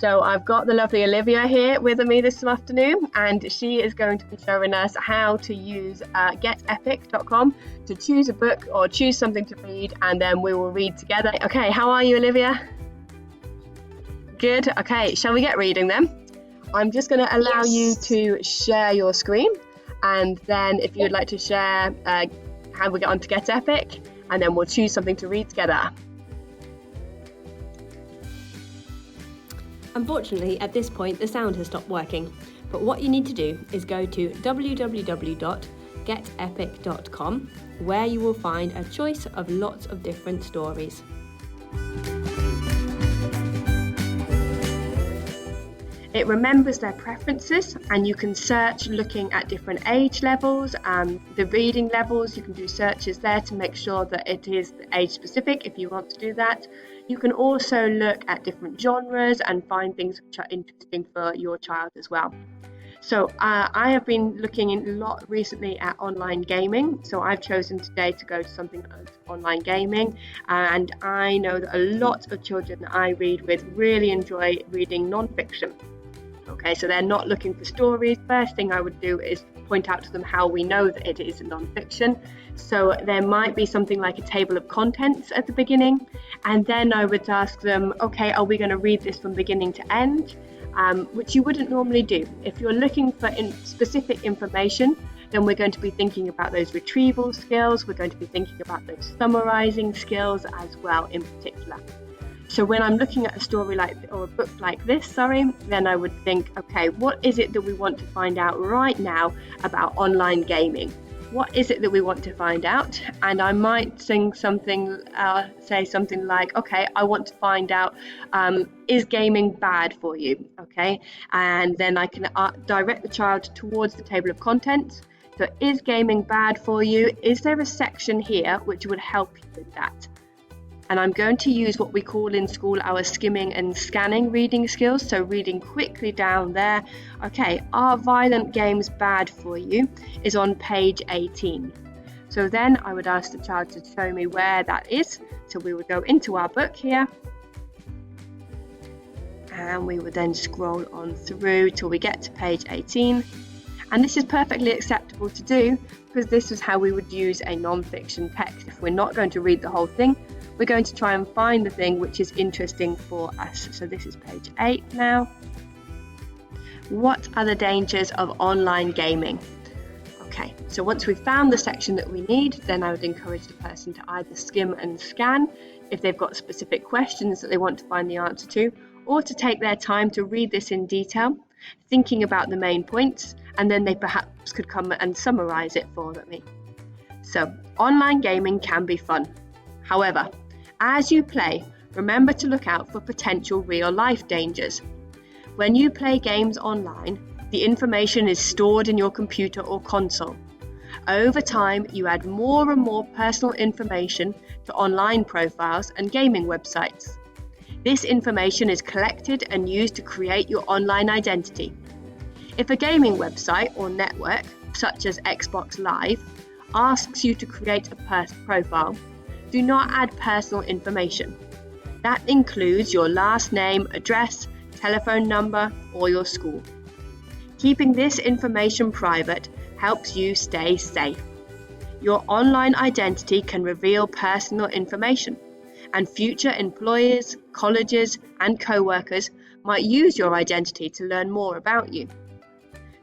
So I've got the lovely Olivia here with me this afternoon, and she is going to be showing us how to use getepic.com to choose a book or choose something to read, and then we will read together. Okay, how are you, Olivia? Good. Okay, shall we get reading then? I'm just going to allow you to share your screen, and then if you'd like to share how we get onto Get Epic, and then we'll choose something to read together. Unfortunately, at this point, the sound has stopped working. But what you need to do is go to www.getepic.com, where you will find a choice of lots of different stories. It remembers their preferences, and you can search looking at different age levels, the reading levels. You can do searches there to make sure that it is age specific if you want to do that. You can also look at different genres and find things which are interesting for your child as well. So I have been looking a lot recently at online gaming. So I've chosen today to go to something online gaming, and I know that a lot of children that I read with really enjoy reading non-fiction. Okay, so they're not looking for stories. First thing I would do is point out to them how we know that it is non-fiction. So there might be something like a table of contents at the beginning, and then I would ask them, okay, are we going to read this from beginning to end? Which you wouldn't normally do. If you're looking for specific information, then we're going to be thinking about those retrieval skills. We're going to be thinking about those summarizing skills as well in particular. So when I'm looking at a story or a book like this, then I would think, okay, what is it that we want to find out right now about online gaming? What is it that we want to find out? And I might say something like, okay, I want to find out, is gaming bad for you? Okay, and then I can direct the child towards the table of contents. So is gaming bad for you? Is there a section here which would help you with that? And I'm going to use what we call in school our skimming and scanning reading skills. So reading quickly down there. Okay, are violent games bad for you? Is on page 18. So then I would ask the child to show me where that is. So we would go into our book here, and we would then scroll on through till we get to page 18. And this is perfectly acceptable to do, because this is how we would use a non-fiction text. If we're not going to read the whole thing, we're going to try and find the thing which is interesting for us. So this is page 8 now. What are the dangers of online gaming? Okay, so once we've found the section that we need, then I would encourage the person to either skim and scan if they've got specific questions that they want to find the answer to, or to take their time to read this in detail, thinking about the main points, and then they perhaps could come and summarize it for me. So online gaming can be fun. However, as you play, remember to look out for potential real-life dangers. When you play games online, the information is stored in your computer or console. Over time, you add more and more personal information to online profiles and gaming websites. This information is collected and used to create your online identity. If a gaming website or network, such as Xbox Live, asks you to create a profile, do not add personal information. That includes your last name, address, telephone number, or your school. Keeping this information private helps you stay safe. Your online identity can reveal personal information, and future employers, colleges, and co-workers might use your identity to learn more about you.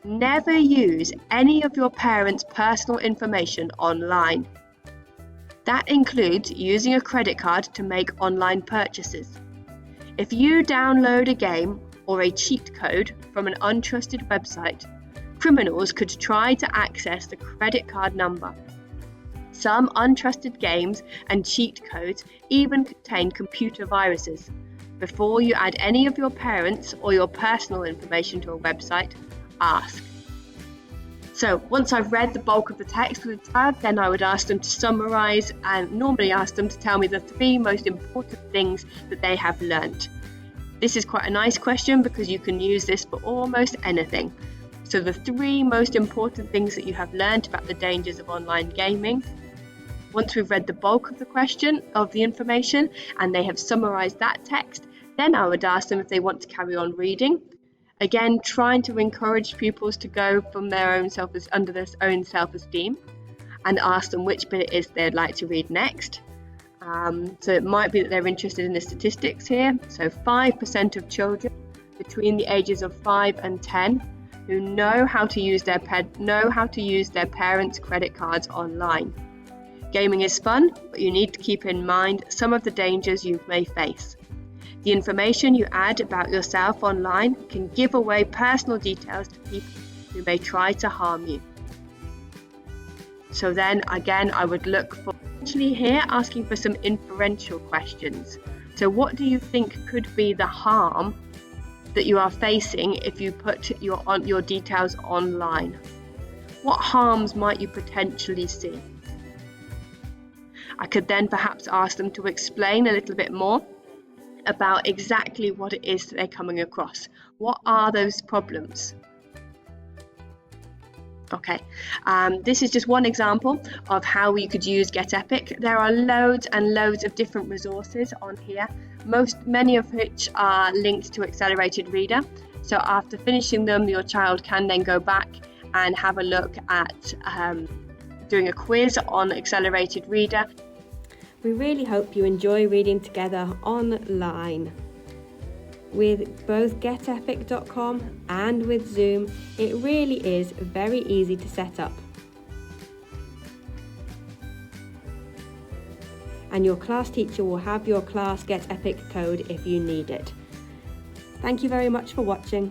Never use any of your parents' personal information online. That includes using a credit card to make online purchases. If you download a game or a cheat code from an untrusted website, criminals could try to access the credit card number. Some untrusted games and cheat codes even contain computer viruses. Before you add any of your parents or your personal information to a website, ask. So once I've read the bulk of the text with the child, then I would ask them to summarize, and normally ask them to tell me the 3 most important things that they have learnt. This is quite a nice question because you can use this for almost anything. So the 3 most important things that you have learnt about the dangers of online gaming. Once we've read the bulk of the question, of the information, and they have summarized that text, Then I would ask them if they want to carry on reading. Again, trying to encourage pupils to go from their own under their own self-esteem, and ask them which bit it is they'd like to read next. So it might be that they're interested in the statistics here. So 5% of children between the ages of 5 and 10 who know how to use their parents' credit cards online. Gaming is fun, but you need to keep in mind some of the dangers you may face. The information you add about yourself online can give away personal details to people who may try to harm you. So then again, I would look for actually here asking for some inferential questions. So what do you think could be the harm that you are facing if you put your details online? What harms might you potentially see? I could then perhaps ask them to explain a little bit more about exactly what it is that they're coming across. What are those problems? Okay, this is just one example of how we could use Get Epic. There are loads and loads of different resources on here, many of which are linked to Accelerated Reader. So after finishing them, your child can then go back and have a look at doing a quiz on Accelerated Reader. We really hope you enjoy reading together online. With both getepic.com and with Zoom, it really is very easy to set up. And your class teacher will have your class Get Epic code if you need it. Thank you very much for watching.